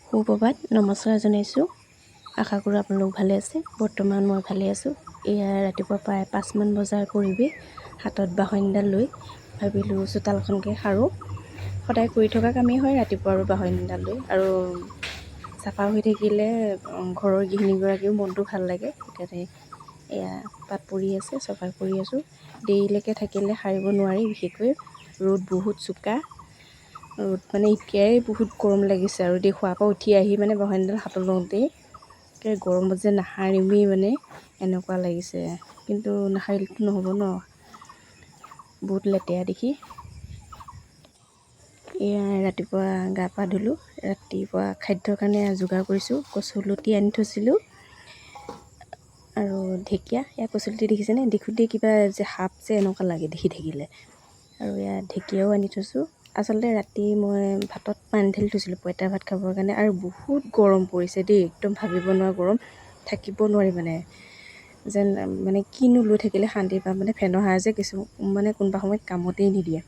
সুপ্ৰভাত, নমস্কাৰ জনাইছোঁ। আশা কৰোঁ আপোনালোক ভালে আছে। বৰ্তমান মই ভালে আছোঁ। এয়া ৰাতিপুৱা প্ৰায় 5মান বজাৰ পৰিৱেশ। হাতত বাঢ়নীডাল লৈ ভাবিলোঁ চোতালখনকে সাৰোঁ। সদায় কৰি থকা কামেই হয় ৰাতিপুৱা আৰু বাঢ়নীডাল লৈ, আৰু চাফা হৈ থাকিলে ঘৰৰ গৃহিণীগৰাকীও মনটো ভাল লাগে। সেইকাৰণে এয়া পাত পৰি আছে, চাফা কৰি আছোঁ। দেৰিলৈকে থাকিলে সাৰিব নোৱাৰি, বিশেষকৈ ৰ'দ বহুত চোকা। ৰ'দ মানে এতিয়াই বহুত গৰম লাগিছে, আৰু শোৱাৰ পৰা উঠি আহি মানে বাঢ়নীডাল হাতত লওঁতেই গৰমত যে নাসাৰিমেই মানে এনেকুৱা লাগিছে। কিন্তু নাসাৰিলেতো নহ'ব ন, বহুত লেতেৰা দেখি। এয়া ৰাতিপুৱা গা পা ধুলোঁ। ৰাতিপুৱা খাদ্যৰ কাৰণে যোগাৰ কৰিছোঁ। কচুলতি আনি থৈছিলোঁ আৰু ঢেকীয়া। এয়া কচুলতি দেখিছেনে? দেখোঁতে কিবা যে সাপ যে এনেকুৱা লাগে দেখি থাকিলে। আৰু এয়া ঢেকীয়াও আনি থৈছোঁ। আচলতে ৰাতি মই ভাতত পানী ঢালি থৈছিলোঁ পঁইতা ভাত খাবৰ কাৰণে, আৰু বহুত গৰম পৰিছে দেই, একদম ভাবিব নোৱাৰা গৰম, থাকিব নোৱাৰি যেন মানে কিনো লৈ থাকিলে শান্তি পাম, ফেনৰ হাৱা যে মানে কোনোবা সময়ত কামতেই নিদিয়ে।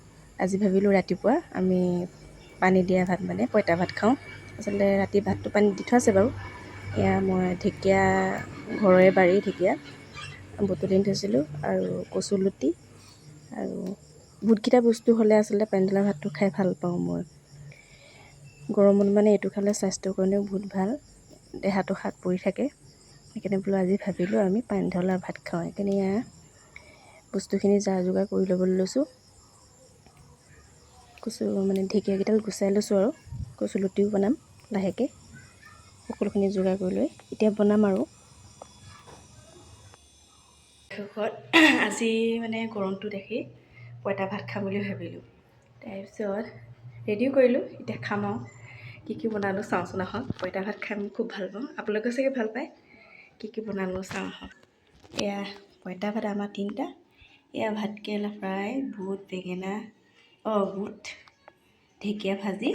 আজি ভাবিলোঁ ৰাতিপুৱা আমি পানী দিয়া ভাত পঁইতা ভাত খাওঁ। আচলতে ৰাতি ভাতটো পানী দি থোৱা আছে বাৰু। এয়া মই ঢেকীয়া, ঘৰৰে বাৰী ঢেকীয়া বুটলি থৈছিলোঁ, আৰু কচুলতি, আৰু বহুতকেইটা বস্তু হ'লে আচলতে পানী ঢলা ভাতটো খাই ভাল পাওঁ মই। গৰমত এইটো খালে স্বাস্থ্যৰ কাৰণেও বহুত ভাল, দেহাটো শাত পৰি থাকে। সেইকাৰণে বোলো আজি ভাবিলোঁ আমি পানী ঢলা ভাত খাওঁ। সেইকাৰণে এয়া বস্তুখিনি যা যোগাৰ কৰি ল'বলৈ লৈছোঁ। ঢেকীয়াকেইডাল গুচাই লৈছোঁ, আৰু কচুলতিও বনাম লাহেকৈ। সকলোখিনি যোগাৰ কৰি লৈ এতিয়া বনাম। আৰু শেষত আজি গৰমটো দেখি পঁইতা ভাত খাম বুলি ভাবিলোঁ। তাৰপিছত ৰেডিও কৰিলোঁ, এতিয়া খাম আৰু। কি বনালোঁ চাওঁচোন আহক। পঁইতা ভাত খাই মই খুব ভাল পাওঁ, আপোনালোকে চাগে ভাল পায়। কি বনালোঁ চাওঁ আহক। এয়া পঁইতা ভাত আমাৰ 3টা। এয়া ভাতকেৰেলা ফ্ৰাই, বুট, বেঙেনা, বুট, ঢেকীয়া ভাজি,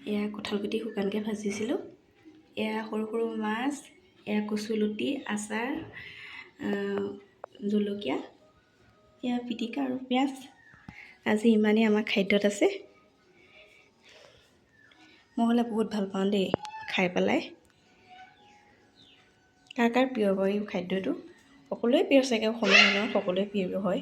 এয়া কঁঠালগুটি শুকানকৈ ভাজিছিলোঁ, এয়া সৰু সৰু মাছ, এয়া কচুলতি, আচাৰ, জলকীয়া, এয়া পিটিকা আৰু পিঁয়াজ। আজি ইমানেই আমাৰ খাদ্যত আছে। মই হ'লে বহুত ভাল পাওঁ দেই খাই পেলাই। কাৰ কাৰ প্ৰিয় বাৰু এই খাদ্যটো? সকলোৱে প্ৰিয় চাগে, অসমীয়া মানুহৰ সকলোৱে প্ৰিয় হয়।